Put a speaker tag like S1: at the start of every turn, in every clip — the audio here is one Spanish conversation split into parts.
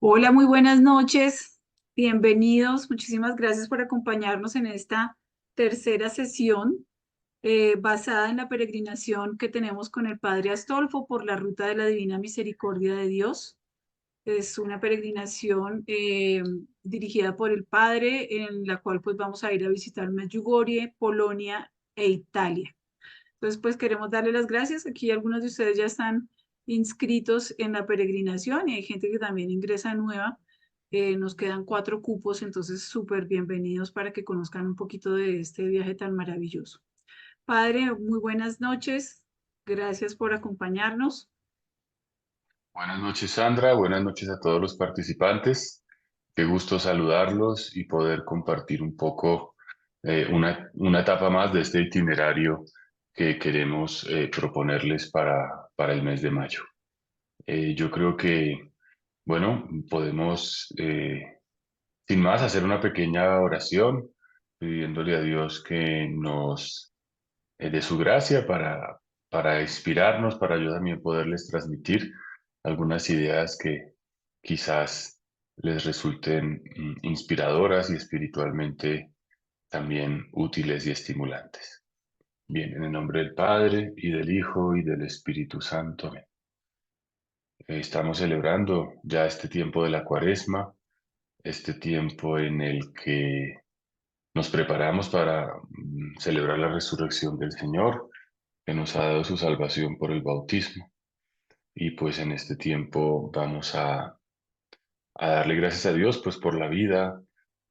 S1: Hola, muy buenas noches. Bienvenidos. Muchísimas gracias por acompañarnos en esta tercera sesión basada en la peregrinación que tenemos con el Padre Astolfo por la ruta de la Divina Misericordia de Dios. Es una peregrinación dirigida por el Padre en la cual pues vamos a ir a visitar Medjugorje, Polonia e Italia. Entonces, pues queremos darle las gracias. Aquí algunos de ustedes ya están inscritos en la peregrinación y hay gente que también ingresa nueva. Nos quedan 4 cupos, entonces súper bienvenidos para que conozcan un poquito de este viaje tan maravilloso. Padre, muy buenas noches. Gracias por acompañarnos.
S2: Buenas noches, Sandra. Buenas noches a todos los participantes. Qué gusto saludarlos y poder compartir un poco una etapa más de este itinerario que queremos proponerles para el mes de mayo. Yo creo que, bueno, podemos, sin más, hacer una pequeña oración pidiéndole a Dios que nos dé su gracia para inspirarnos, para yo también poderles transmitir algunas ideas que quizás les resulten inspiradoras y espiritualmente también útiles y estimulantes. Bien, en el nombre del Padre y del Hijo y del Espíritu Santo. Amén. Estamos celebrando ya este tiempo de la Cuaresma, este tiempo en el que nos preparamos para celebrar la resurrección del Señor, que nos ha dado su salvación por el bautismo. Y pues en este tiempo vamos a darle gracias a Dios pues por la vida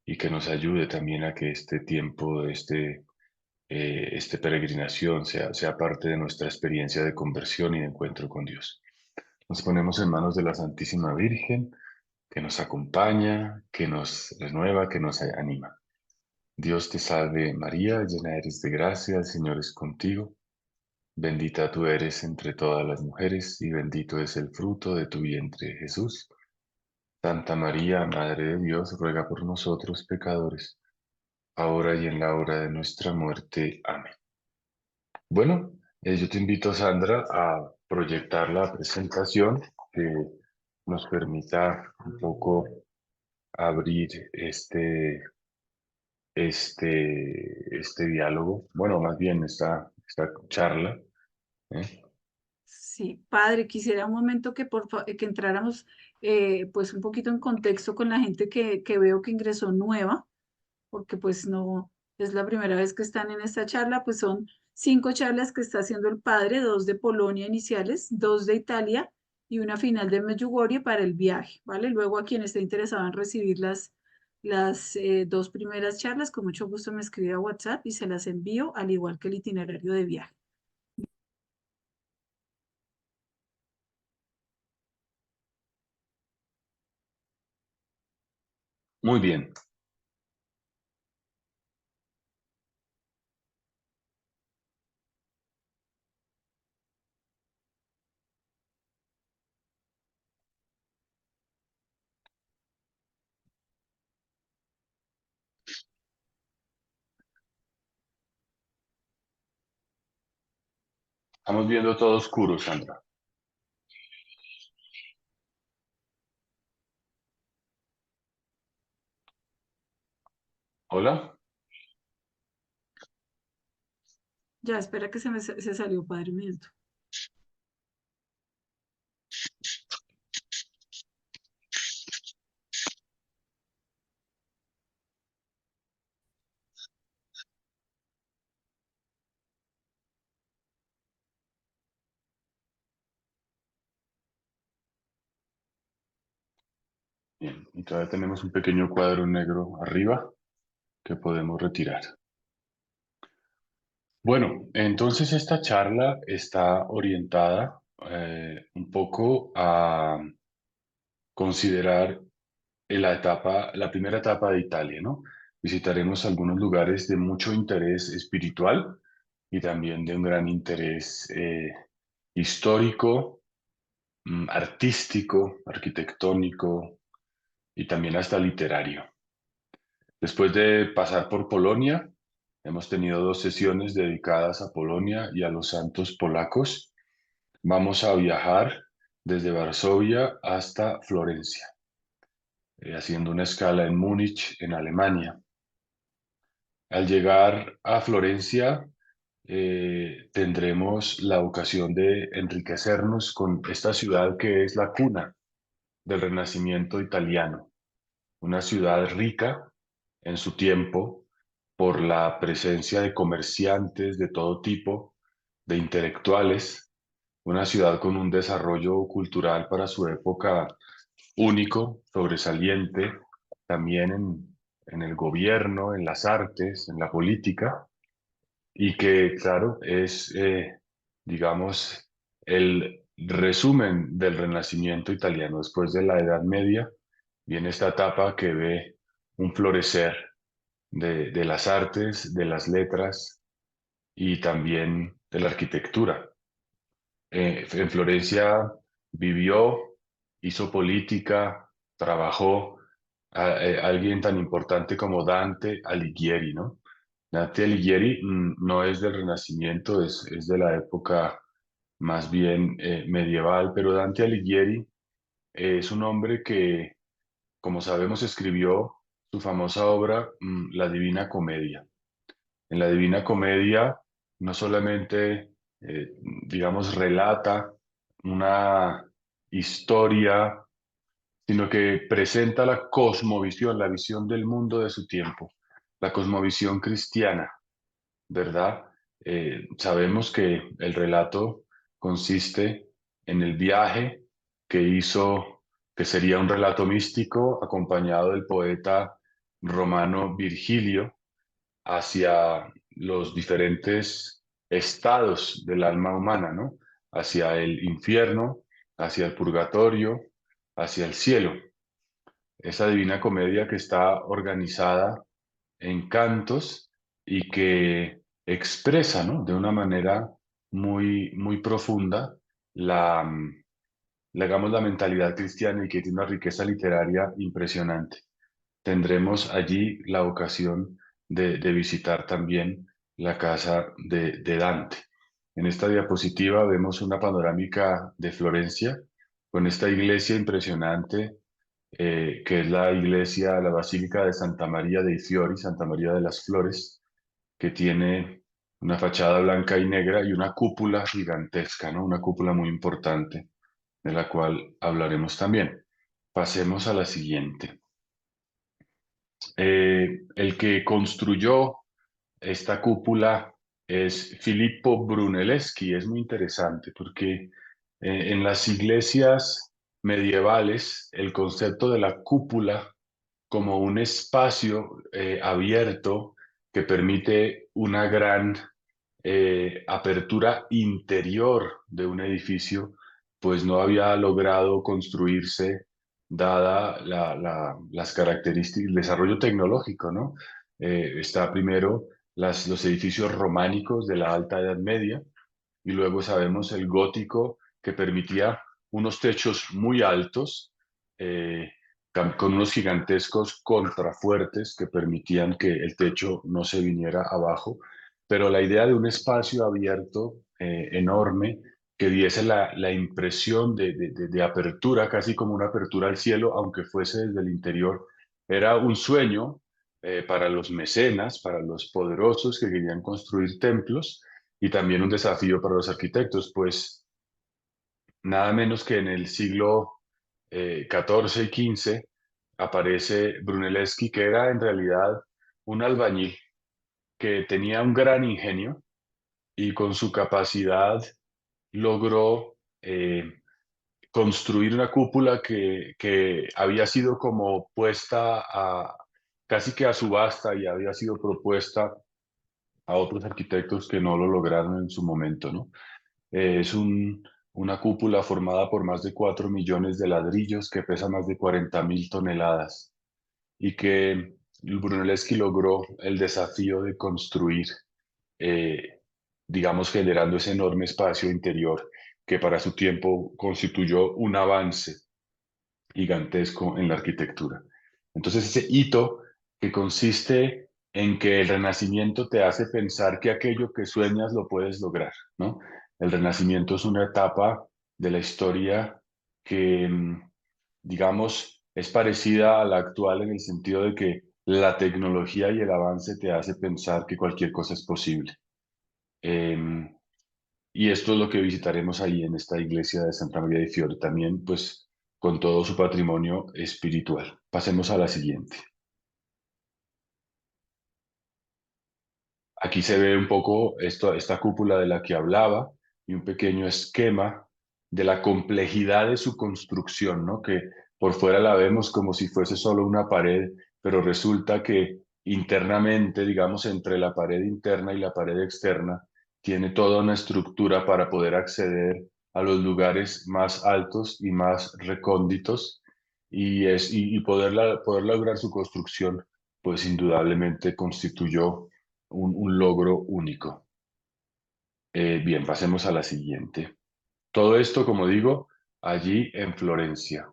S2: y que nos ayude también a que este tiempo, este peregrinación sea parte de nuestra experiencia de conversión y de encuentro con Dios. Nos ponemos en manos de la Santísima Virgen, que nos acompaña, que nos renueva, que nos anima. Dios te salve María, llena eres de gracia, el Señor es contigo. Bendita tú eres entre todas las mujeres y bendito es el fruto de tu vientre, Jesús. Santa María, Madre de Dios, ruega por nosotros pecadores, ahora y en la hora de nuestra muerte. Amén. Bueno, yo te invito, Sandra, a proyectar la presentación que nos permita un poco abrir este diálogo, bueno, más bien esta charla. ¿Eh?
S1: Sí, padre, quisiera un momento que entráramos pues un poquito en contexto con la gente que veo que ingresó nueva, porque pues no es la primera vez que están en esta charla, pues son 5 charlas que está haciendo el padre, 2 de Polonia iniciales, 2 de Italia y una final de Medjugorje para el viaje, ¿vale? Luego a quien esté interesado en recibir las 2 primeras charlas, con mucho gusto me escribe a WhatsApp y se las envío, al igual que el itinerario de viaje.
S2: Muy bien. Estamos viendo todo oscuro, Sandra. Hola.
S1: Ya, espera que se salió, padre, un minuto.
S2: Bien, y todavía tenemos un pequeño cuadro negro arriba que podemos retirar. Bueno, entonces esta charla está orientada un poco a considerar la primera etapa de Italia, ¿no? Visitaremos algunos lugares de mucho interés espiritual y también de un gran interés histórico, artístico, arquitectónico y también hasta literario. Después de pasar por Polonia, hemos tenido 2 sesiones dedicadas a Polonia y a los santos polacos. Vamos a viajar desde Varsovia hasta Florencia. haciendo una escala en Múnich, en Alemania. Al llegar a Florencia, tendremos la ocasión de enriquecernos con esta ciudad que es la cuna del Renacimiento italiano, una ciudad rica en su tiempo por la presencia de comerciantes de todo tipo, de intelectuales, una ciudad con un desarrollo cultural para su época único, sobresaliente, también en el gobierno, en las artes, en la política, y que, claro, es, digamos, el resumen del Renacimiento italiano. Después de la Edad Media, viene esta etapa que ve un florecer de las artes, de las letras y también de la arquitectura. En Florencia vivió, hizo política, trabajó alguien tan importante como Dante Alighieri, ¿no? Dante Alighieri no es del Renacimiento, es de la época más bien medieval, pero Dante Alighieri es un hombre que, como sabemos, escribió su famosa obra, La Divina Comedia. En la Divina Comedia no solamente, digamos, relata una historia, sino que presenta la cosmovisión, la visión del mundo de su tiempo, la cosmovisión cristiana, ¿verdad? Sabemos que el relato consiste en el viaje que hizo, que sería un relato místico acompañado del poeta romano Virgilio hacia los diferentes estados del alma humana, ¿no? Hacia el infierno, hacia el purgatorio, hacia el cielo. Esa Divina Comedia que está organizada en cantos y que expresa, ¿no? De una manera muy profunda la, digamos, la mentalidad cristiana y que tiene una riqueza literaria impresionante. Tendremos allí la ocasión de visitar también la casa de Dante. En esta diapositiva vemos una panorámica de Florencia con esta iglesia impresionante que es la iglesia, la Basílica de Santa María dei Fiori, Santa María de las Flores, que tiene una fachada blanca y negra y una cúpula gigantesca, ¿no? Una cúpula muy importante, de la cual hablaremos también. Pasemos a la siguiente. El que construyó esta cúpula es Filippo Brunelleschi. Es muy interesante porque en las iglesias medievales el concepto de la cúpula como un espacio abierto que permite una gran apertura interior de un edificio, pues no había logrado construirse dada las características, el desarrollo tecnológico, ¿no? Está primero los edificios románicos de la Alta Edad Media y luego sabemos el gótico que permitía unos techos muy altos con unos gigantescos contrafuertes que permitían que el techo no se viniera abajo, pero la idea de un espacio abierto enorme que diese la impresión de apertura, casi como una apertura al cielo, aunque fuese desde el interior, era un sueño para los mecenas, para los poderosos que querían construir templos y también un desafío para los arquitectos, pues nada menos que en el siglo XIV y XV aparece Brunelleschi, que era en realidad un albañil que tenía un gran ingenio y con su capacidad logró construir una cúpula que había sido como puesta a casi que a subasta y había sido propuesta a otros arquitectos que no lo lograron en su momento, ¿no? Es una cúpula formada por más de 4 millones de ladrillos que pesa más de 40.000 toneladas y que Brunelleschi logró el desafío de construir, eh, digamos, generando ese enorme espacio interior que para su tiempo constituyó un avance gigantesco en la arquitectura. Entonces, ese hito que consiste en que el Renacimiento te hace pensar que aquello que sueñas lo puedes lograr, ¿no? El Renacimiento es una etapa de la historia que, digamos, Es parecida a la actual en el sentido de que la tecnología y el avance te hace pensar que cualquier cosa es posible. Em, y esto es lo que visitaremos ahí en esta iglesia de Santa María de Fiore, también pues con todo su patrimonio espiritual. Pasemos a la siguiente. Aquí se ve un poco esta cúpula de la que hablaba y un pequeño esquema de la complejidad de su construcción, ¿no? Que por fuera la vemos como si fuese solo una pared, pero resulta que internamente, digamos, entre la pared interna y la pared externa, tiene toda una estructura para poder acceder a los lugares más altos y más recónditos y poder lograr su construcción, pues indudablemente constituyó un logro único. Bien, pasemos a la siguiente. Todo esto, como digo, allí en Florencia.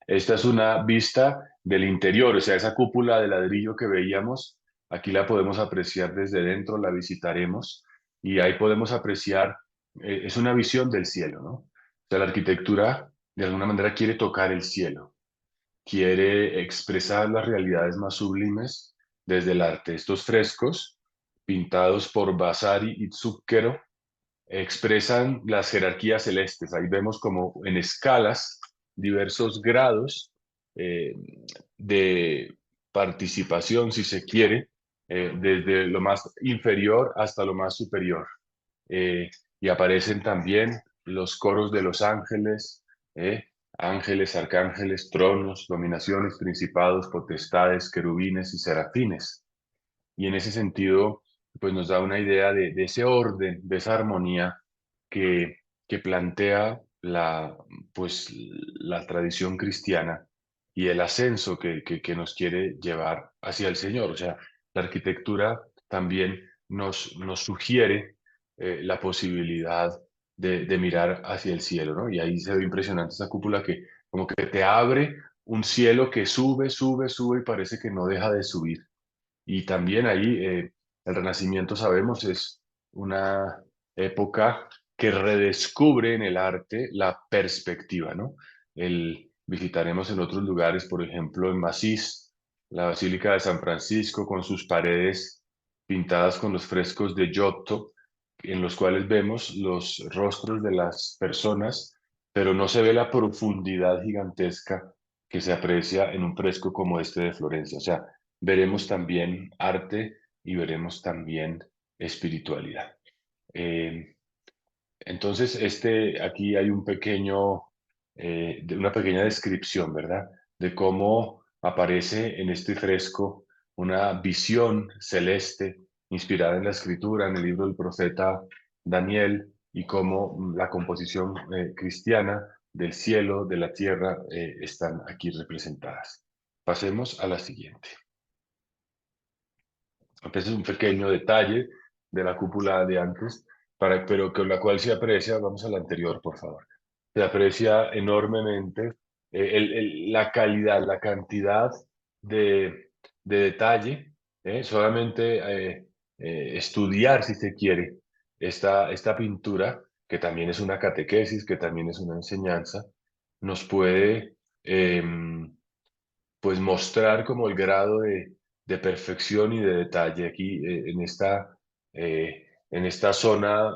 S2: Esta es una vista del interior, o sea, esa cúpula de ladrillo que veíamos, aquí la podemos apreciar desde dentro, la visitaremos y ahí podemos apreciar, es una visión del cielo, ¿no? O sea, la arquitectura de alguna manera quiere tocar el cielo, quiere expresar las realidades más sublimes desde el arte. Estos frescos, pintados por Vasari y Zucchero, expresan las jerarquías celestes. Ahí vemos como en escalas diversos grados eh, de participación, si se quiere, desde lo más inferior hasta lo más superior. Eh, y aparecen también los coros de los ángeles, eh, ángeles, arcángeles, tronos, dominaciones, principados, potestades, querubines y serafines. Y en ese sentido, pues nos da una idea de ese orden, de esa armonía que, que plantea pues, la tradición cristiana y el ascenso que nos quiere llevar hacia el Señor. O sea, la arquitectura también nos sugiere la posibilidad de mirar hacia el cielo, ¿no? Y ahí se ve impresionante esa cúpula que como que te abre un cielo que sube, sube, sube y parece que no deja de subir. Y también ahí el Renacimiento, sabemos, es una época que redescubre en el arte la perspectiva, ¿no? Visitaremos en otros lugares, por ejemplo, en Masís, la Basílica de San Francisco, con sus paredes pintadas con los frescos de Giotto, en los cuales vemos los rostros de las personas, pero no se ve la profundidad gigantesca que se aprecia en un fresco como este de Florencia. O sea, veremos también arte y veremos también espiritualidad. Eh, entonces, aquí hay una pequeña descripción, ¿verdad? De cómo aparece en este fresco una visión celeste inspirada en la escritura, en el libro del profeta Daniel, y cómo la composición cristiana del cielo, de la tierra, están aquí representadas. Pasemos a la siguiente. Este es un pequeño detalle de la cúpula de antes, pero con la cual se aprecia, vamos a la anterior, por favor, se aprecia enormemente la calidad, la cantidad de detalle, solamente estudiar, si se quiere, esta pintura, que también es una catequesis, que también es una enseñanza, nos puede pues mostrar como el grado de perfección y de detalle aquí en esta zona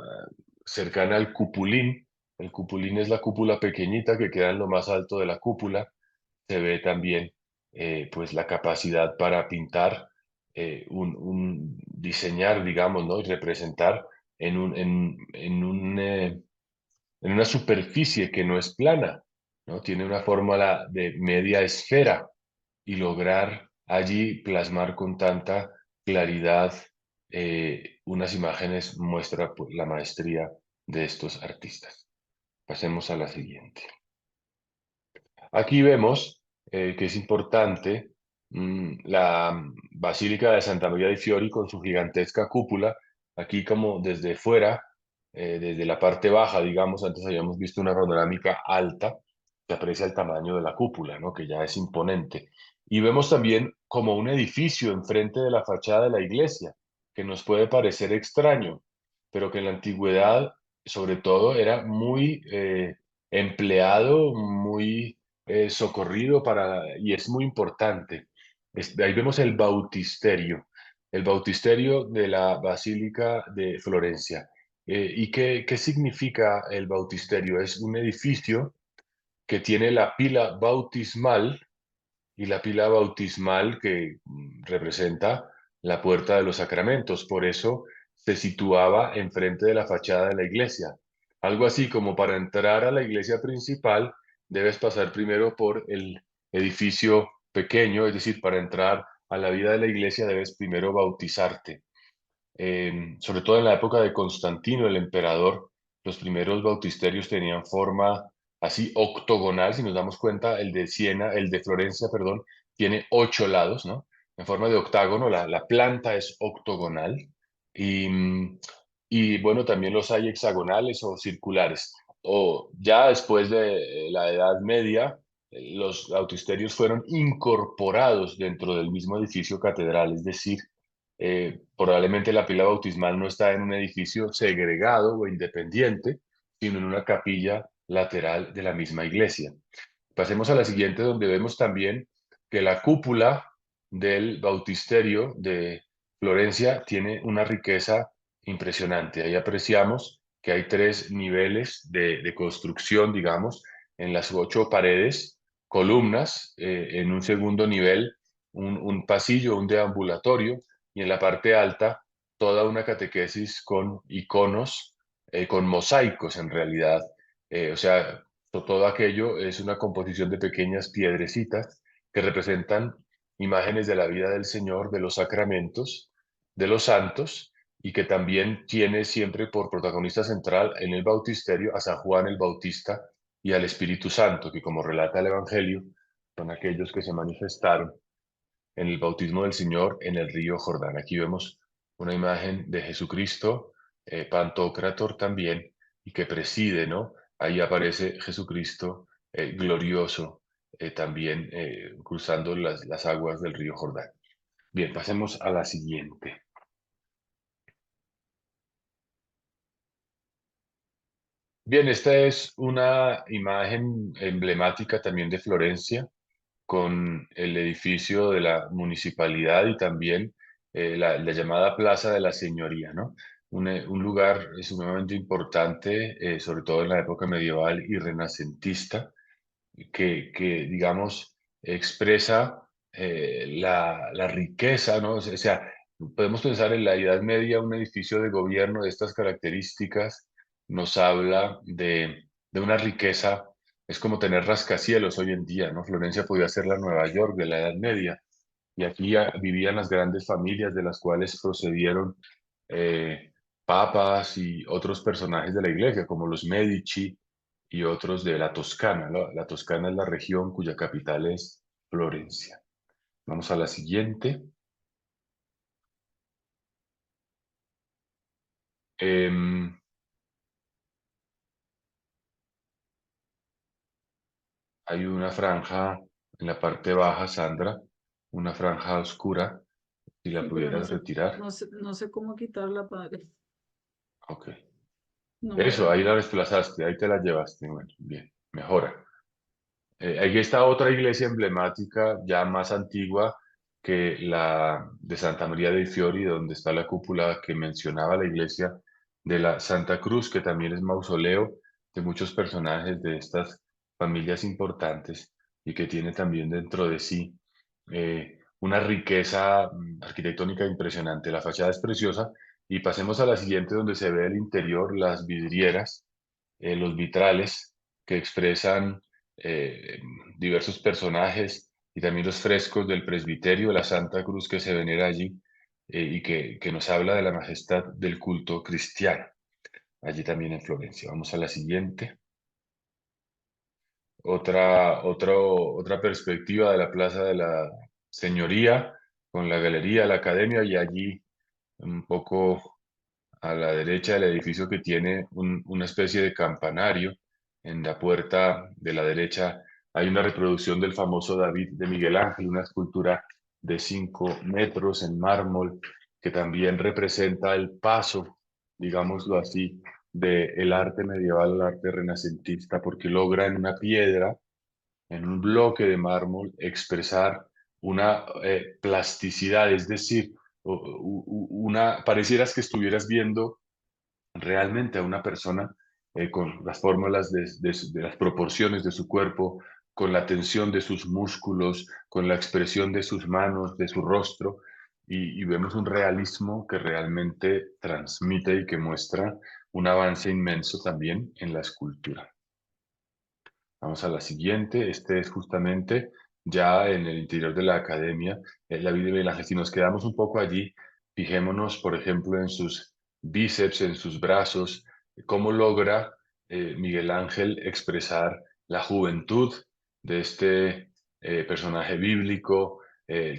S2: cercana al cupulín. El cupulín es la cúpula pequeñita que queda en lo más alto de la cúpula. Se ve también pues la capacidad para pintar, diseñar, digamos, ¿no? Y representar en una superficie que no es plana, ¿no? Tiene una fórmula de media esfera y lograr allí plasmar con tanta claridad unas imágenes muestra pues, la maestría de estos artistas. Pasemos a la siguiente. Aquí vemos que es importante la Basílica de Santa María de Fiori con su gigantesca cúpula. Aquí como desde fuera, desde la parte baja, digamos, antes habíamos visto una panorámica alta, se aprecia el tamaño de la cúpula, ¿no? Que ya es imponente. Y vemos también como un edificio enfrente de la fachada de la iglesia, que nos puede parecer extraño, pero que en la antigüedad, sobre todo, era muy empleado, muy socorrido y es muy importante. Ahí vemos el bautisterio de la Basílica de Florencia. ¿Y qué significa el bautisterio? Es un edificio que tiene la pila bautismal, y la pila bautismal que representa la puerta de los sacramentos. Por eso se situaba enfrente de la fachada de la iglesia. Algo así como para entrar a la iglesia principal debes pasar primero por el edificio pequeño, es decir, para entrar a la vida de la iglesia debes primero bautizarte. Sobre todo en la época de Constantino, el emperador, los primeros bautisterios tenían forma así octogonal. Si nos damos cuenta, el de Florencia, perdón, tiene 8 lados, ¿no? En forma de octágono, la planta es octogonal. Y, y bueno, también los hay hexagonales o circulares. O ya después de la Edad Media, los bautisterios fueron incorporados dentro del mismo edificio catedral, es decir, probablemente la pila bautismal no está en un edificio segregado o independiente, sino en una capilla lateral de la misma iglesia. Pasemos a la siguiente, donde vemos también que la cúpula del bautisterio de Florencia tiene una riqueza impresionante. Ahí apreciamos que hay 3 niveles de construcción, digamos, en las 8 paredes, columnas, en un segundo nivel, un pasillo, un deambulatorio, y en la parte alta, toda una catequesis con iconos, con mosaicos en realidad. O sea, todo aquello es una composición de pequeñas piedrecitas que representan imágenes de la vida del Señor, de los sacramentos, de los santos, y que también tiene siempre por protagonista central en el bautisterio a San Juan el Bautista y al Espíritu Santo, que como relata el Evangelio, son aquellos que se manifestaron en el bautismo del Señor en el río Jordán. Aquí vemos una imagen de Jesucristo, Pantocrator también, y que preside, ¿no? Ahí aparece Jesucristo glorioso, también cruzando las aguas del río Jordán. Bien, pasemos a la siguiente. Bien, esta es una imagen emblemática también de Florencia, con el edificio de la municipalidad y también la llamada Plaza de la Señoría, ¿no? Un lugar sumamente importante, sobre todo en la época medieval y renacentista, digamos, expresa la riqueza, ¿no? O sea, podemos pensar en la Edad Media, un edificio de gobierno de estas características nos habla de una riqueza, es como tener rascacielos hoy en día, ¿no? Florencia podía ser la Nueva York de la Edad Media, y aquí ya vivían las grandes familias de las cuales procedieron eh, papas y otros personajes de la iglesia, como los Medici y otros de la Toscana, ¿no? La Toscana es la región cuya capital es Florencia. Vamos a la siguiente. Em, Hay una franja en la parte baja, Sandra, una franja oscura, si la
S1: Sí, pero
S2: pudieras retirar.
S1: no sé cómo quitarla, padre.
S2: Ok.
S1: No me
S2: Eso,
S1: deja.
S2: ahí la desplazaste, ahí te la llevaste. Bueno, bien, mejora. Aquí está otra iglesia emblemática, ya más antigua que la de Santa María dei Fiori, donde está la cúpula que mencionaba, la iglesia de la Santa Cruz, que también es mausoleo de muchos personajes de estas familias importantes y que tiene también dentro de sí una riqueza arquitectónica impresionante. La fachada es preciosa y pasemos a la siguiente donde se ve el interior, las vidrieras, los vitrales que expresan eh, diversos personajes y también los frescos del presbiterio, la Santa Cruz que se venera allí y que nos habla de la majestad del culto cristiano, allí también en Florencia. Vamos a la siguiente. Otra perspectiva de la Plaza de la Señoría, con la galería, la academia y allí un poco a la derecha del edificio que tiene una especie de campanario. En la puerta de la derecha hay una reproducción del famoso David de Miguel Ángel, una escultura de 5 metros en mármol que también representa el paso, digámoslo así, del arte medieval al arte renacentista, porque logra en una piedra en un bloque de mármol, expresar una plasticidad, es decir, parecieras que estuvieras viendo realmente a una persona con las fórmulas de las proporciones de su cuerpo, con la tensión de sus músculos, con la expresión de sus manos, de su rostro, y vemos un realismo que realmente transmite y que muestra un avance inmenso también en la escultura. Vamos a la siguiente. Este es justamente ya en el interior de la academia, la vida de Miguel Ángel. Si nos quedamos un poco allí, fijémonos, por ejemplo, en sus bíceps, en sus brazos, cómo logra Miguel Ángel expresar la juventud de este personaje bíblico,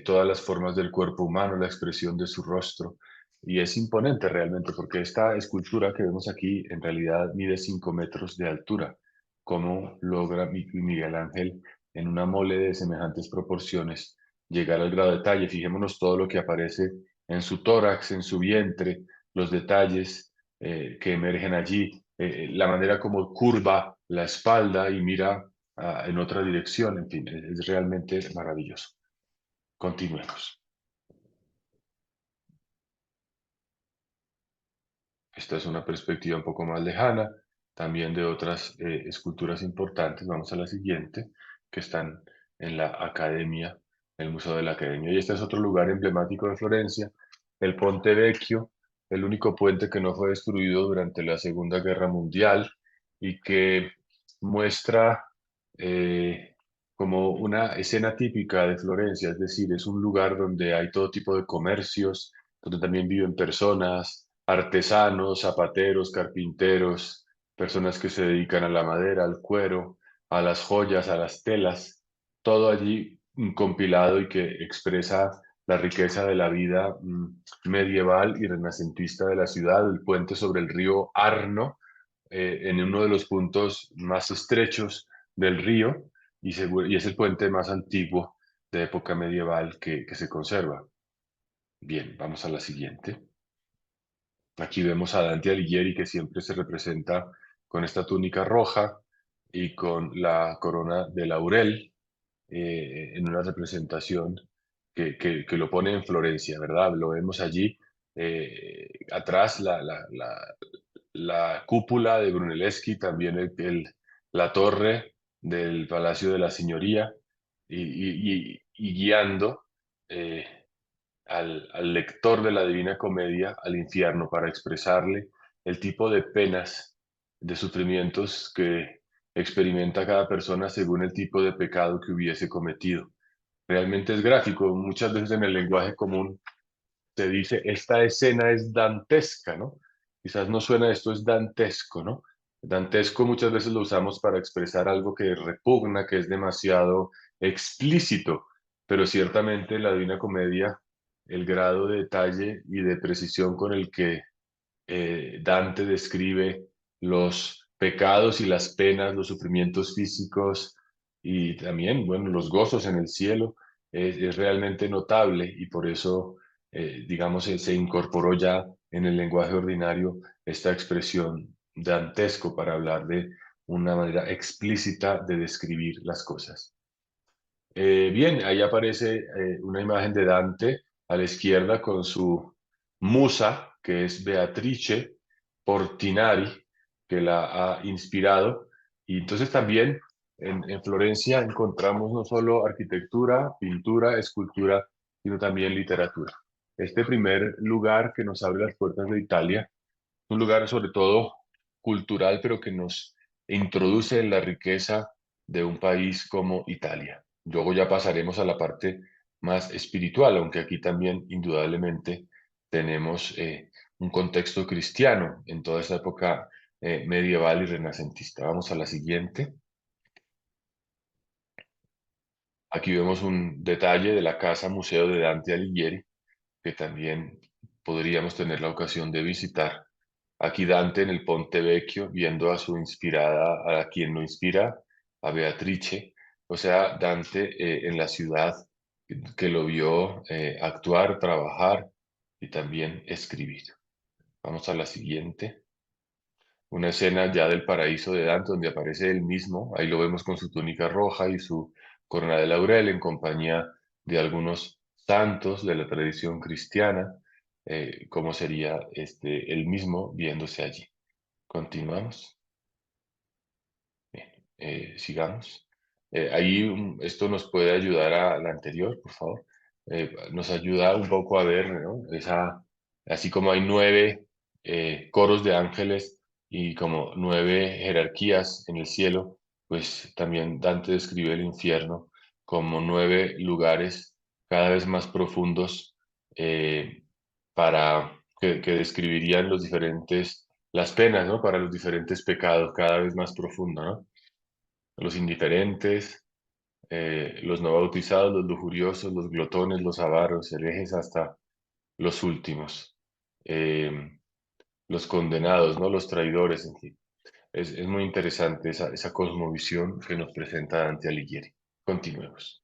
S2: todas las formas del cuerpo humano, la expresión de su rostro. Y es imponente realmente, porque esta escultura que vemos aquí en realidad mide 5 metros de altura. Cómo logra Miguel Ángel en una mole de semejantes proporciones llegar al grado de detalle. Fijémonos todo lo que aparece en su tórax, en su vientre, los detalles que emergen allí, la manera como curva la espalda y mira en otra dirección, en fin, es realmente maravilloso. Continuemos. Esta es una perspectiva un poco más lejana, también de otras esculturas importantes. Vamos a la siguiente, que están en la Academia, el Museo de la Academia. Y este es otro lugar emblemático de Florencia, el Ponte Vecchio, el único puente que no fue destruido durante la Segunda Guerra Mundial y que muestra como una escena típica de Florencia, es decir, es un lugar donde hay todo tipo de comercios, donde también viven personas, artesanos, zapateros, carpinteros, personas que se dedican a la madera, al cuero, a las joyas, a las telas, todo allí compilado y que expresa la riqueza de la vida medieval y renacentista de la ciudad, el puente sobre el río Arno, en uno de los puntos más estrechos del río y es el puente más antiguo de época medieval que se conserva. Bien, vamos a la siguiente. Aquí vemos a Dante Alighieri, que siempre se representa con esta túnica roja y con la corona de laurel, en una representación que lo pone en Florencia, ¿verdad? Lo vemos allí, atrás la cúpula de Brunelleschi, también la torre del Palacio de la Signoría, y guiando eh, al lector de la Divina Comedia al infierno para expresarle el tipo de penas, de sufrimientos que experimenta cada persona según el tipo de pecado que hubiese cometido. Realmente es gráfico, muchas veces en el lenguaje común se dice, esta escena es dantesca, ¿no? Quizás no suena esto, es dantesco, ¿no? Dantesco muchas veces lo usamos para expresar algo que repugna, que es demasiado explícito, pero ciertamente en la Divina Comedia, el grado de detalle y de precisión con el que Dante describe los pecados y las penas, los sufrimientos físicos y también, bueno, los gozos en el cielo, es realmente notable y por eso, digamos, se incorporó ya en el lenguaje ordinario esta expresión dantesco para hablar de una manera explícita de describir las cosas. Bien, ahí aparece una imagen de Dante a la izquierda con su musa, que es Beatrice Portinari, que la ha inspirado. Y entonces también en Florencia encontramos no solo arquitectura, pintura, escultura, sino también literatura. Este primer lugar que nos abre las puertas de Italia, un lugar sobre todo cultural, pero que nos introduce en la riqueza de un país como Italia. Luego ya pasaremos a la parte más espiritual, aunque aquí también indudablemente tenemos un contexto cristiano en toda esta época medieval y renacentista. Vamos a la siguiente. Aquí vemos un detalle de la casa museo de Dante Alighieri, que también podríamos tener la ocasión de visitar. Aquí Dante en el Ponte Vecchio, viendo a su inspirada, a quien lo inspira, a Beatrice, o sea, Dante en la ciudad que lo vio actuar, trabajar y también escribir. Vamos a la siguiente. una escena ya del paraíso de Dante, donde aparece él mismo, ahí lo vemos con su túnica roja y su corona de laurel en compañía de algunos santos de la tradición cristiana, como sería él mismo viéndose allí. Continuamos. Bien, sigamos. Ahí esto nos puede ayudar a la anterior, por favor. Nos ayuda un poco a ver, ¿no? Así como hay 9 coros de ángeles y como 9 jerarquías en el cielo, pues también Dante describe el infierno como 9 lugares cada vez más profundos, eh, para que describirían las penas, ¿no? Para los diferentes pecados, cada vez más profundo, ¿no? Los indiferentes, los no bautizados, los lujuriosos, los glotones, los avaros, herejes, hasta los últimos, eh, los condenados, ¿no? Los traidores, en fin. Es muy interesante esa cosmovisión que nos presenta Dante Alighieri. Continuemos.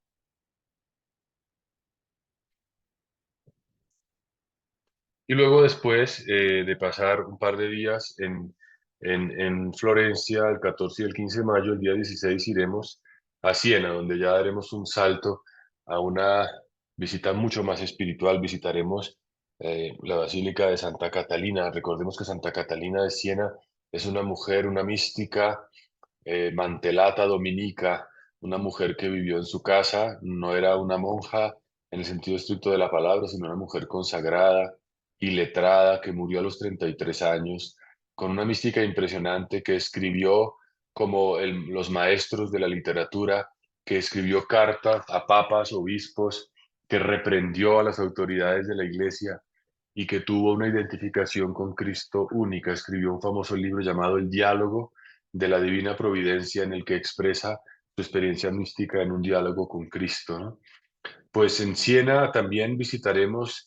S2: Y luego después de pasar un par de días en Florencia, el 14 y el 15 de mayo, el día 16 iremos a Siena, donde ya daremos un salto a una visita mucho más espiritual. Visitaremos la Basílica de Santa Catalina. Recordemos que Santa Catalina de Siena es una mujer, una mística, mantelata dominica, una mujer que vivió en su casa, no era una monja en el sentido estricto de la palabra, sino una mujer consagrada y letrada que murió a los 33 años, con una mística impresionante que escribió como los maestros de la literatura, que escribió cartas a papas, obispos, que reprendió a las autoridades de la iglesia y que tuvo una identificación con Cristo única. Escribió un famoso libro llamado El Diálogo de la Divina Providencia, en el que expresa su experiencia mística en un diálogo con Cristo, ¿no? Pues en Siena también visitaremos,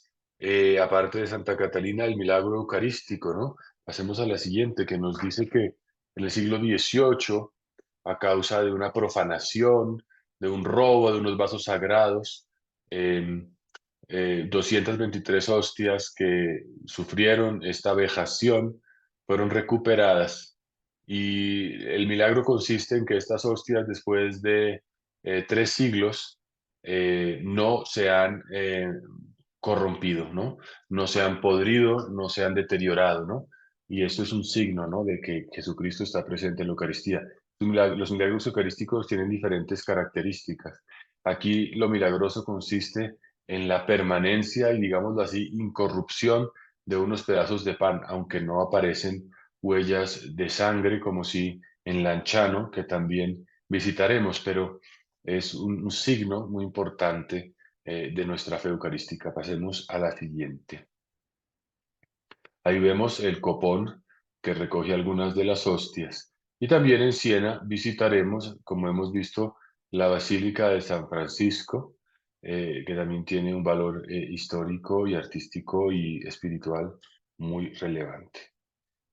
S2: aparte de Santa Catalina, el milagro eucarístico, ¿no? Pasemos a la siguiente, que nos dice que en el siglo XVIII, a causa de una profanación, de un robo de unos vasos sagrados, 223 hostias que sufrieron esta vejación fueron recuperadas. Y el milagro consiste en que estas hostias, después de 3 siglos, no se han corrompido, ¿no? No se han podrido, no se han deteriorado, ¿no? Y esto es un signo, ¿no? De que Jesucristo está presente en la Eucaristía. Los milagros eucarísticos tienen diferentes características. Aquí lo milagroso consiste en la permanencia y, digámoslo así, incorrupción de unos pedazos de pan, aunque no aparecen huellas de sangre como si en Lanchano, que también visitaremos, pero es un signo muy importante de nuestra fe eucarística. Pasemos a la siguiente. Ahí vemos el copón que recoge algunas de las hostias. Y también en Siena visitaremos, como hemos visto, la Basílica de San Francisco, que también tiene un valor histórico y artístico y espiritual muy relevante.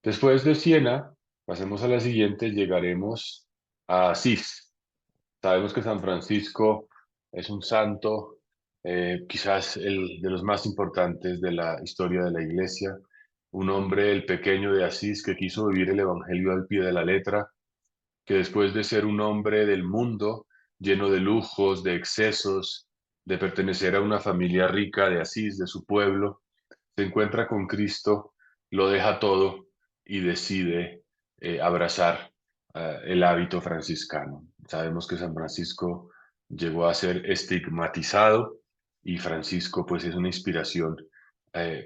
S2: Después de Siena, pasemos a la siguiente, llegaremos a Asís. Sabemos que San Francisco es un santo, quizás el de los más importantes de la historia de la Iglesia, un hombre, el pequeño de Asís, que quiso vivir el Evangelio al pie de la letra, que después de ser un hombre del mundo, lleno de lujos, de excesos, de pertenecer a una familia rica de Asís, de su pueblo, se encuentra con Cristo, lo deja todo y decide abrazar el hábito franciscano. Sabemos que San Francisco llegó a ser estigmatizado y Francisco pues es una inspiración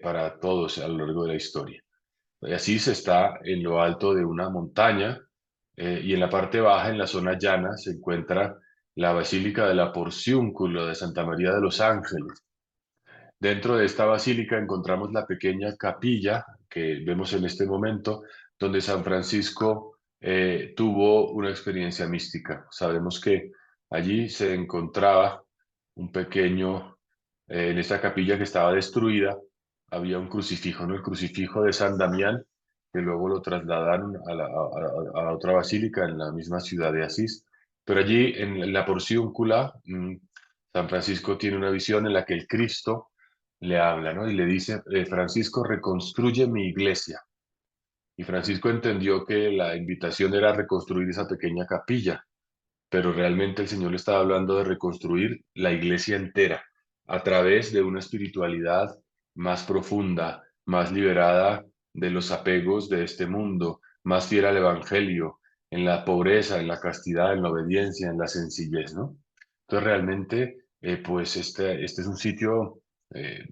S2: para todos a lo largo de la historia. Asís está en lo alto de una montaña, y en la parte baja, en la zona llana, se encuentra la Basílica de la Porciúncula de Santa María de los Ángeles. Dentro de esta basílica encontramos la pequeña capilla que vemos en este momento, donde San Francisco tuvo una experiencia mística. Sabemos que allí se encontraba un pequeño, en esta capilla que estaba destruida, había un crucifijo, ¿no? El crucifijo de San Damián, que luego lo trasladaron a la otra basílica en la misma ciudad de Asís. Pero allí en la Porciúncula, San Francisco tiene una visión en la que el Cristo le habla, ¿no? Y le dice, Francisco, reconstruye mi iglesia. Y Francisco entendió que la invitación era reconstruir esa pequeña capilla, pero realmente el Señor le estaba hablando de reconstruir la iglesia entera a través de una espiritualidad más profunda, más liberada de los apegos de este mundo, más fiel al Evangelio, en la pobreza, en la castidad, en la obediencia, en la sencillez, ¿no? Entonces realmente, pues este es un sitio eh,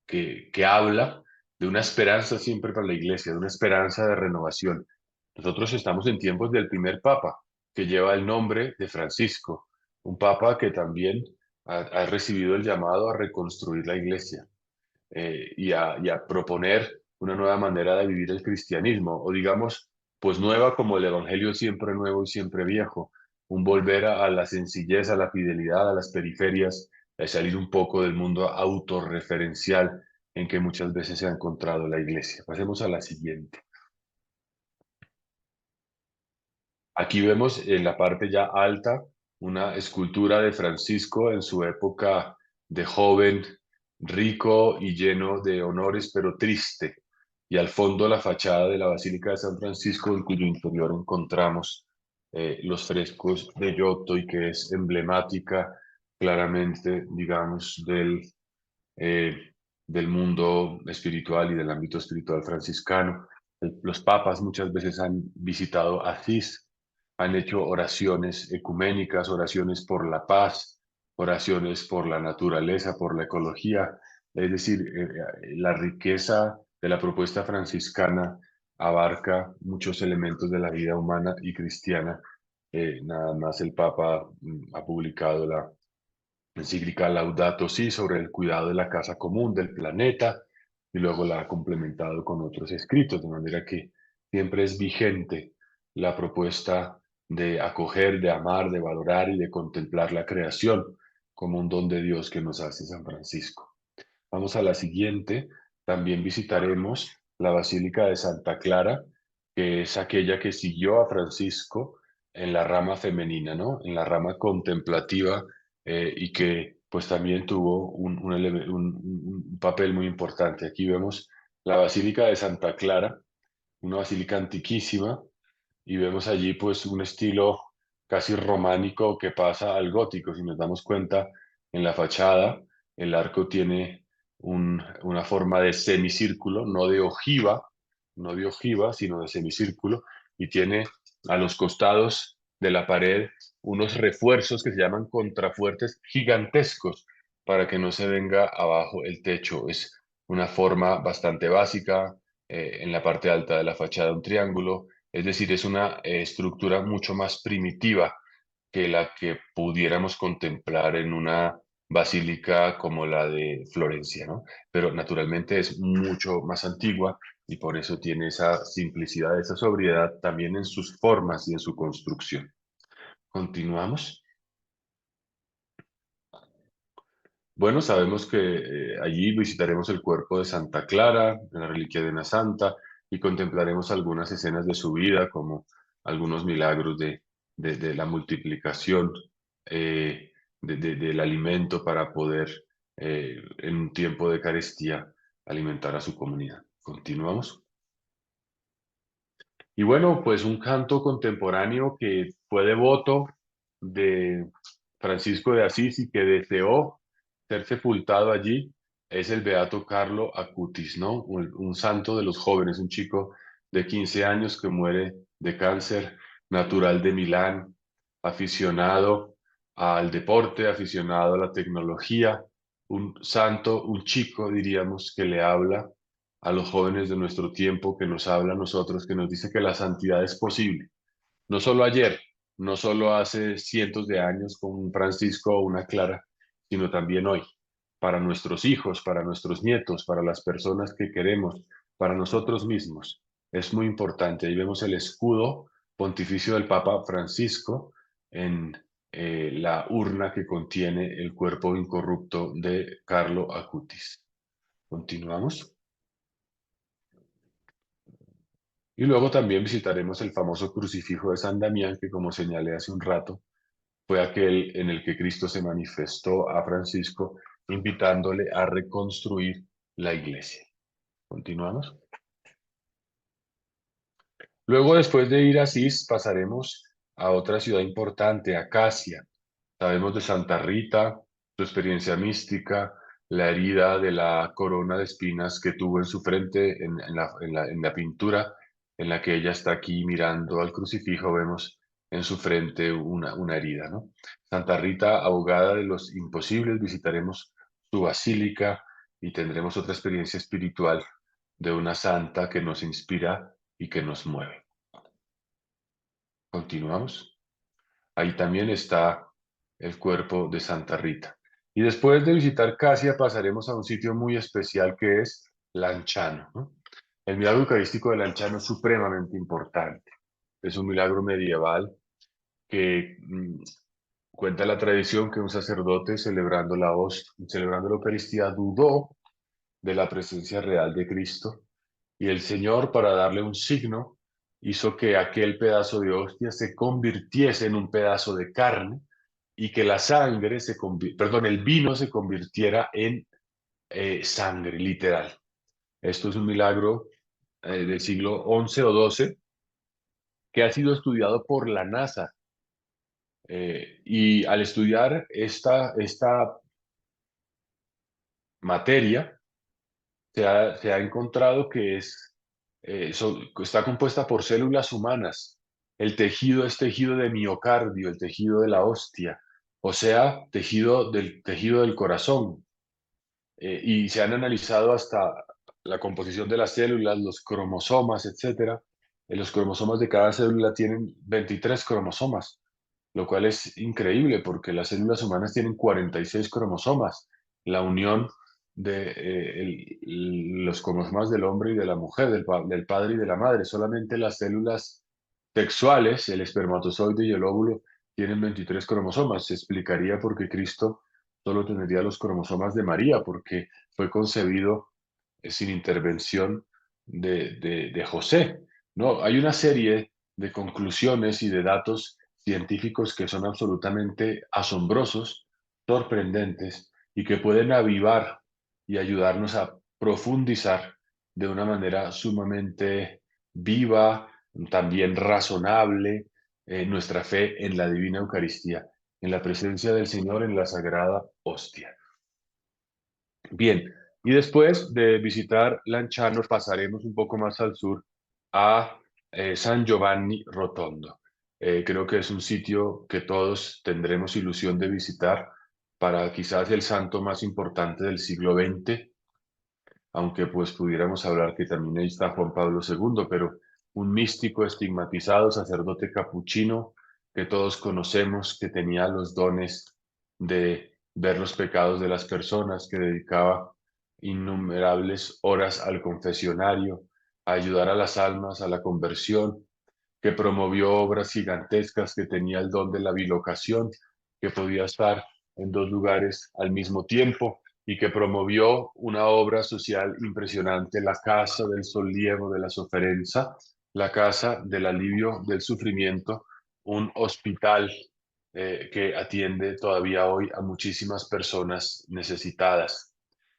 S2: que habla de una esperanza siempre para la iglesia, de una esperanza de renovación. Nosotros estamos en tiempos del primer papa, que lleva el nombre de Francisco, un papa que también ha recibido el llamado a reconstruir la iglesia y a proponer una nueva manera de vivir el cristianismo, o digamos, pues nueva como el evangelio siempre nuevo y siempre viejo, un volver a la sencillez, a la fidelidad, a las periferias, a salir un poco del mundo autorreferencial en que muchas veces se ha encontrado la iglesia. Pasemos a la siguiente. Aquí vemos en la parte ya alta una escultura de Francisco en su época de joven, rico y lleno de honores, pero triste. Y al fondo la fachada de la Basílica de San Francisco, en cuyo interior encontramos los frescos de Giotto y que es emblemática claramente, digamos, eh, del mundo espiritual y del ámbito espiritual franciscano. Los papas muchas veces han visitado Asís, han hecho oraciones ecuménicas, oraciones por la paz, oraciones por la naturaleza, por la ecología. Es decir, la riqueza de la propuesta franciscana abarca muchos elementos de la vida humana y cristiana. Nada más el Papa ha publicado la encíclica Laudato Si sobre el cuidado de la casa común, del planeta, y luego la ha complementado con otros escritos, de manera que siempre es vigente la propuesta de acoger, de amar, de valorar y de contemplar la creación como un don de Dios que nos hace San Francisco. Vamos a la siguiente. También visitaremos la Basílica de Santa Clara, que es aquella que siguió a Francisco en la rama femenina, ¿no? En la rama contemplativa y que pues también tuvo un papel muy importante. Aquí vemos la Basílica de Santa Clara, una basílica antiquísima, y vemos allí pues un estilo casi románico que pasa al gótico. Si nos damos cuenta, en la fachada el arco tiene una forma de semicírculo, no de ojiva, sino de semicírculo, y tiene a los costados de la pared unos refuerzos que se llaman contrafuertes gigantescos para que no se venga abajo el techo. Es una forma bastante básica, en la parte alta de la fachada un triángulo, es decir, es una estructura mucho más primitiva que la que pudiéramos contemplar en una basílica como la de Florencia, ¿no? Pero naturalmente es mucho más antigua y por eso tiene esa simplicidad, esa sobriedad también en sus formas y en su construcción. Continuamos. Bueno, sabemos que allí visitaremos el cuerpo de Santa Clara, la reliquia de una santa, y contemplaremos algunas escenas de su vida, como algunos milagros de la multiplicación del alimento para poder, en un tiempo de carestía, alimentar a su comunidad. Continuamos. Y bueno, pues un canto contemporáneo que fue devoto de Francisco de Asís y que deseó ser sepultado allí es el beato Carlo Acutis, ¿no? Un santo de los jóvenes, un chico de 15 años que muere de cáncer, natural de Milán, aficionado al deporte, aficionado a la tecnología, un santo, un chico, diríamos, que le habla a los jóvenes de nuestro tiempo, que nos habla a nosotros, que nos dice que la santidad es posible. No solo ayer, no solo hace cientos de años con un Francisco o una Clara, sino también hoy, para nuestros hijos, para nuestros nietos, para las personas que queremos, para nosotros mismos. Es muy importante. Ahí vemos el escudo pontificio del Papa Francisco en la urna que contiene el cuerpo incorrupto de Carlo Acutis. Continuamos. Y luego también visitaremos el famoso crucifijo de San Damián, que como señalé hace un rato, fue aquel en el que Cristo se manifestó a Francisco, invitándole a reconstruir la iglesia. Continuamos. Luego, después de ir a Asís, pasaremos a otra ciudad importante, Acacia. Sabemos de Santa Rita, su experiencia mística, la herida de la corona de espinas que tuvo en su frente en la pintura en la que ella está aquí mirando al crucifijo, vemos en su frente una herida, ¿no? Santa Rita, abogada de los imposibles, visitaremos su basílica y tendremos otra experiencia espiritual de una santa que nos inspira y que nos mueve. Continuamos. Ahí también está el cuerpo de Santa Rita. Y después de visitar Casia pasaremos a un sitio muy especial que es Lanciano, ¿no? El milagro eucarístico de Lanciano es supremamente importante. Es un milagro medieval que cuenta la tradición que un sacerdote celebrando la Eucaristía dudó de la presencia real de Cristo y el Señor, para darle un signo, hizo que aquel pedazo de hostia se convirtiese en un pedazo de carne y que la sangre el vino se convirtiera en sangre, literal. Esto es un milagro del siglo XI o XII que ha sido estudiado por la NASA. Y al estudiar esta materia, se ha encontrado que está compuesta por células humanas. El tejido es tejido de miocardio, el tejido de la hostia, o sea, tejido del corazón. Y se han analizado hasta la composición de las células, los cromosomas, etcétera. Los cromosomas de cada célula tienen 23 cromosomas, lo cual es increíble porque las células humanas tienen 46 cromosomas. La unión de los cromosomas del hombre y de la mujer, del padre y de la madre. Solamente las células sexuales, el espermatozoide y el óvulo, tienen 23 cromosomas. Se explicaría por qué Cristo solo tendría los cromosomas de María, porque fue concebido sin intervención de José. No, hay una serie de conclusiones y de datos científicos que son absolutamente asombrosos, sorprendentes y que pueden avivar y ayudarnos a profundizar de una manera sumamente viva, también razonable, nuestra fe en la Divina Eucaristía, en la presencia del Señor en la Sagrada Hostia. Bien, y después de visitar Lanciano pasaremos un poco más al sur a San Giovanni Rotondo. Creo que es un sitio que todos tendremos ilusión de visitar para quizás el santo más importante del siglo XX, aunque pues pudiéramos hablar que también ahí está Juan Pablo II, pero un místico estigmatizado, sacerdote capuchino que todos conocemos, que tenía los dones de ver los pecados de las personas, que dedicaba innumerables horas al confesionario, a ayudar a las almas a la conversión, que promovió obras gigantescas, que tenía el don de la bilocación, que podía estar en dos lugares al mismo tiempo y que promovió una obra social impresionante, la Casa del Sollievo de la Sofferenza, la Casa del Alivio del Sufrimiento, un hospital que atiende todavía hoy a muchísimas personas necesitadas.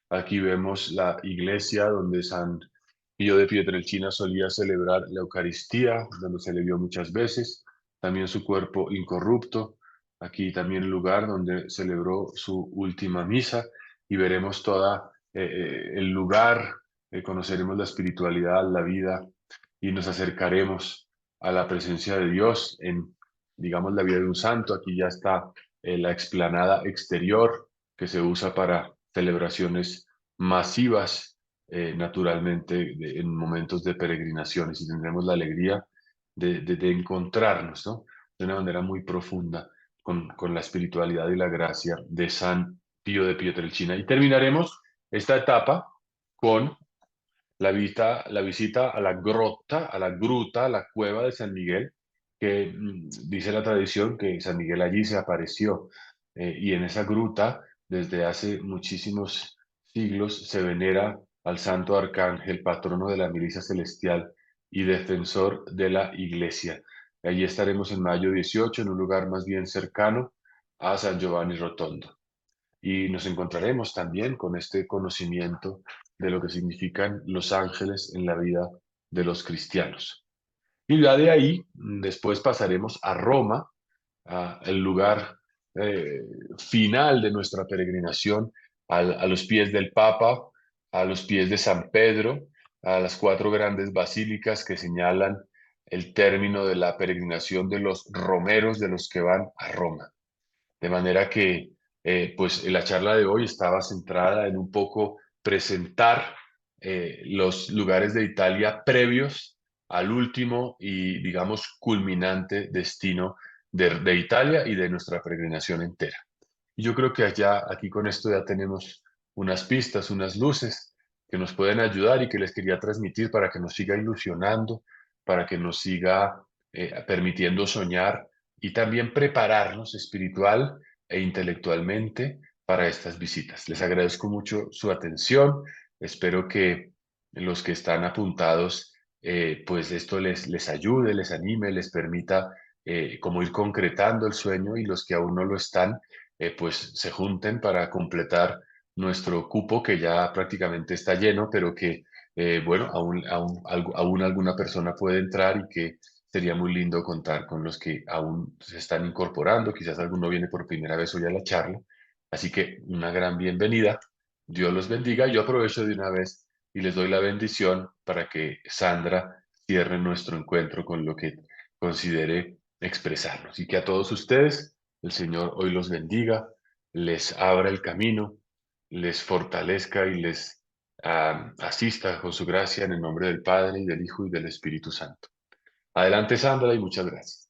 S2: Aquí vemos la iglesia donde San Pío de Pietrelcina solía celebrar la Eucaristía, donde se le vio muchas veces, también su cuerpo incorrupto, aquí también el lugar donde celebró su última misa y veremos toda el lugar, conoceremos la espiritualidad, la vida y nos acercaremos a la presencia de Dios en, digamos, la vida de un santo. Aquí ya está la explanada exterior que se usa para celebraciones masivas, naturalmente, en momentos de peregrinaciones y tendremos la alegría de encontrarnos, ¿no? De una manera muy profunda con la espiritualidad y la gracia de San Pío de Pietrelcina. Y terminaremos esta etapa con la visita a la grota, a la gruta, a la cueva de San Miguel, que dice la tradición que San Miguel allí se apareció. Y en esa gruta, desde hace muchísimos siglos, se venera al Santo Arcángel, patrono de la milicia celestial y defensor de la Iglesia. Allí estaremos en mayo 18, en un lugar más bien cercano a San Giovanni Rotondo. Y nos encontraremos también con este conocimiento de lo que significan los ángeles en la vida de los cristianos. Y ya de ahí, después pasaremos a Roma, el lugar eh, final de nuestra peregrinación, a los pies del Papa, a los pies de San Pedro, a las cuatro grandes basílicas que señalan el término de la peregrinación de los romeros, de los que van a Roma. De manera que, pues, la charla de hoy estaba centrada en un poco presentar los lugares de Italia previos al último y, digamos, culminante destino de Italia y de nuestra peregrinación entera. Y yo creo que allá, aquí con esto ya tenemos unas pistas, unas luces que nos pueden ayudar y que les quería transmitir para que nos siga ilusionando, para que nos siga permitiendo soñar y también prepararnos espiritual e intelectualmente para estas visitas. Les agradezco mucho su atención. Espero que los que están apuntados, pues esto les ayude, les anime, les permita como ir concretando el sueño, y los que aún no lo están, pues se junten para completar nuestro cupo que ya prácticamente está lleno, pero que, bueno, aún alguna persona puede entrar, y que sería muy lindo contar con los que aún se están incorporando. Quizás alguno viene por primera vez hoy a la charla. Así que una gran bienvenida. Dios los bendiga. Yo aprovecho de una vez y les doy la bendición para que Sandra cierre nuestro encuentro con lo que considere expresarnos. Y que a todos ustedes el Señor hoy los bendiga, les abra el camino, les fortalezca y les asista con su gracia, en el nombre del Padre, y del Hijo, y del Espíritu Santo. Adelante, Sandra, y muchas gracias.